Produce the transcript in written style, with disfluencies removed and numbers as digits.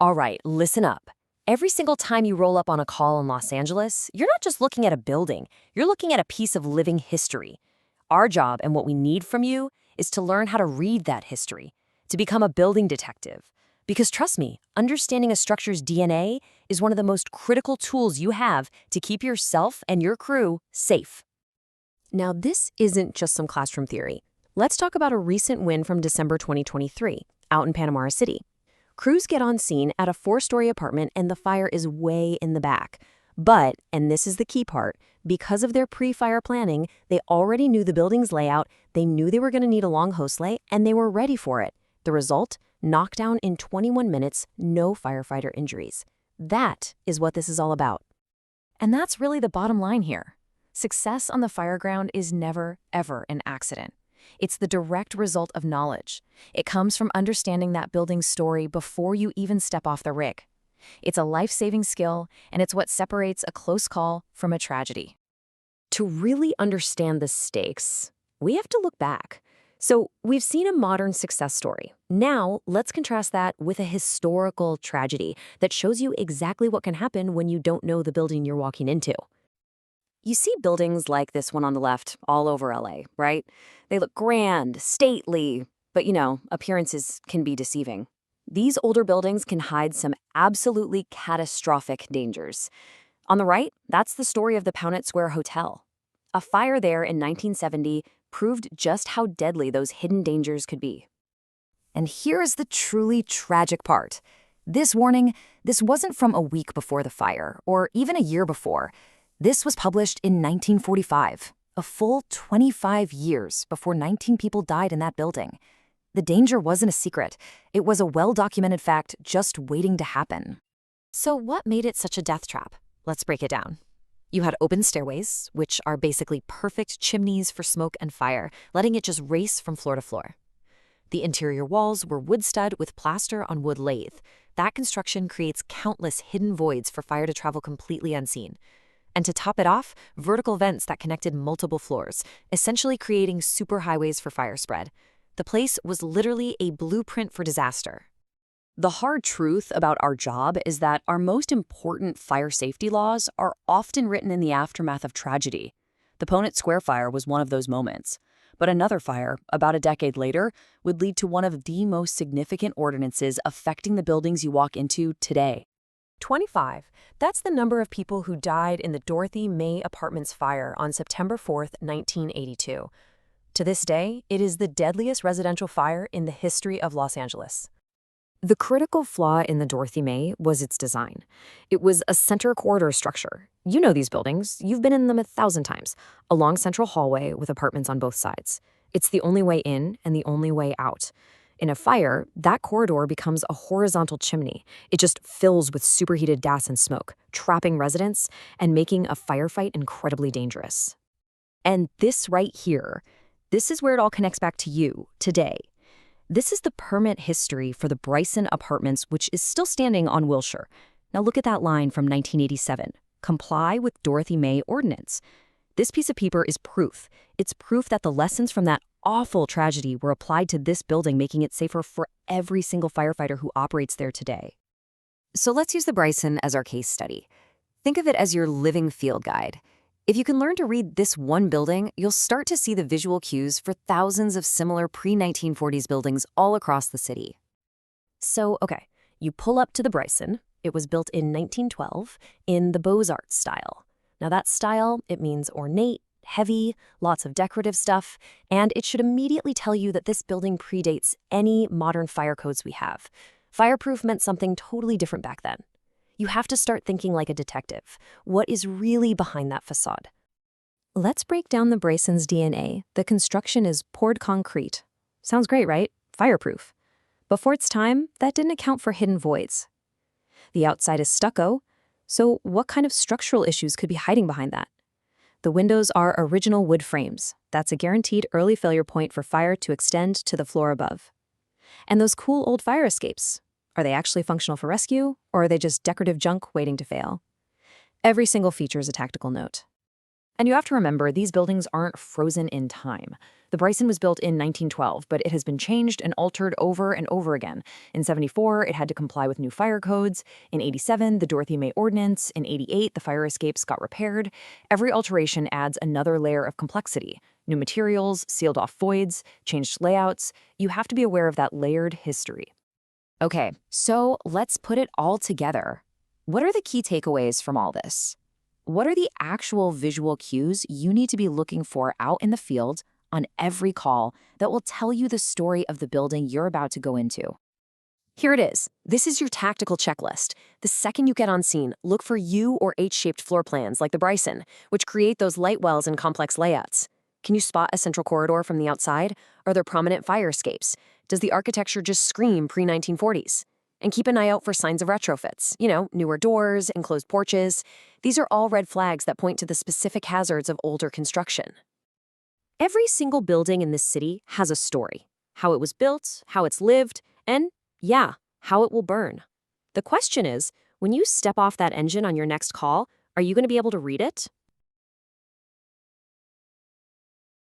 All right, listen up. Every single time you roll up on a call in Los Angeles, you're not just looking at a building, you're looking at a piece of living history. Our job and what we need from you is to learn how to read that history, to become a building detective. Because trust me, understanding a structure's DNA is one of the most critical tools you have to keep yourself and your crew safe. Now, this isn't just some classroom theory. Let's talk about a recent win from December 2023, out in Panama City. Crews get on scene at a 4-story apartment and the fire is way in the back. But, and this is the key part, because of their pre-fire planning, they already knew the building's layout, they knew they were going to need a long hose lay, and they were ready for it. The result? Knockdown in 21 minutes, no firefighter injuries. That is what this is all about. And that's really the bottom line here. Success on the fireground is never, ever an accident. It's the direct result of knowledge. It comes from understanding that building's story before you even step off the rig. It's a life-saving skill, and it's what separates a close call from a tragedy. To really understand the stakes, we have to look back. So we've seen a modern success story. Now, let's contrast that with a historical tragedy that shows you exactly what can happen when you don't know the building you're walking into. You see buildings like this one on the left all over LA, right? They look grand, stately, but appearances can be deceiving. These older buildings can hide some absolutely catastrophic dangers. On the right, that's the story of the Ponet Square Hotel. A fire there in 1970 proved just how deadly those hidden dangers could be. And here's the truly tragic part. This warning, this wasn't from a week before the fire, or even a year before. This was published in 1945, a full 25 years before 19 people died in that building. The danger wasn't a secret. It was a well-documented fact just waiting to happen. So what made it such a death trap? Let's break it down. You had open stairways, which are basically perfect chimneys for smoke and fire, letting it just race from floor to floor. The interior walls were wood stud with plaster on wood lathe. That construction creates countless hidden voids for fire to travel completely unseen. And to top it off, vertical vents that connected multiple floors, essentially creating superhighways for fire spread. The place was literally a blueprint for disaster. The hard truth about our job is that our most important fire safety laws are often written in the aftermath of tragedy. The Ponet Square fire was one of those moments. But another fire, about a decade later, would lead to one of the most significant ordinances affecting the buildings you walk into today. 25. That's the number of people who died in the Dorothy May Apartments fire on September 4, 1982. To this day, it is the deadliest residential fire in the history of Los Angeles. The critical flaw in the Dorothy May was its design. It was a center corridor structure. You know these buildings. You've been in them 1,000 times. A long central hallway with apartments on both sides. It's the only way in and the only way out. In a fire, that corridor becomes a horizontal chimney. It just fills with superheated gas and smoke, trapping residents and making a firefight incredibly dangerous. And this right here, this is where it all connects back to you, today. This is the permit history for the Bryson Apartments, which is still standing on Wilshire. Now look at that line from 1987. Comply with Dorothy May Ordinance. This piece of paper is proof. It's proof that the lessons from that awful tragedy were applied to this building, making it safer for every single firefighter who operates there today. So let's use the Bryson as our case study. Think of it as your living field guide. If you can learn to read this one building, you'll start to see the visual cues for thousands of similar pre-1940s buildings all across the city. So, okay, you pull up to the Bryson. It was built in 1912 in the Beaux-Arts style. Now that style, it means ornate, heavy, lots of decorative stuff, and it should immediately tell you that this building predates any modern fire codes we have. Fireproof meant something totally different back then. You have to start thinking like a detective. What is really behind that facade? Let's break down the Bryson's DNA. The construction is poured concrete. Sounds great, right? Fireproof. But for its time, that didn't account for hidden voids. The outside is stucco, so what kind of structural issues could be hiding behind that? The windows are original wood frames. That's a guaranteed early failure point for fire to extend to the floor above. And those cool old fire escapes. Are they actually functional for rescue, or are they just decorative junk waiting to fail? Every single feature is a tactical note. And you have to remember, these buildings aren't frozen in time. The Bryson was built in 1912, but it has been changed and altered over and over again. In 74, it had to comply with new fire codes. In 87, the Dorothy May Ordinance. In 88, the fire escapes got repaired. Every alteration adds another layer of complexity. New materials, sealed off voids, changed layouts. You have to be aware of that layered history. Okay, so let's put it all together. What are the key takeaways from all this? What are the actual visual cues you need to be looking for out in the field on every call that will tell you the story of the building you're about to go into? Here it is. This is your tactical checklist. The second you get on scene, look for U or H-shaped floor plans like the Bryson, which create those light wells and complex layouts. Can you spot a central corridor from the outside? Are there prominent fire escapes? Does the architecture just scream pre-1940s? And keep an eye out for signs of retrofits. Newer doors, enclosed porches. These are all red flags that point to the specific hazards of older construction. Every single building in this city has a story. How it was built, how it's lived, and, yeah, how it will burn. The question is, when you step off that engine on your next call, are you going to be able to read it?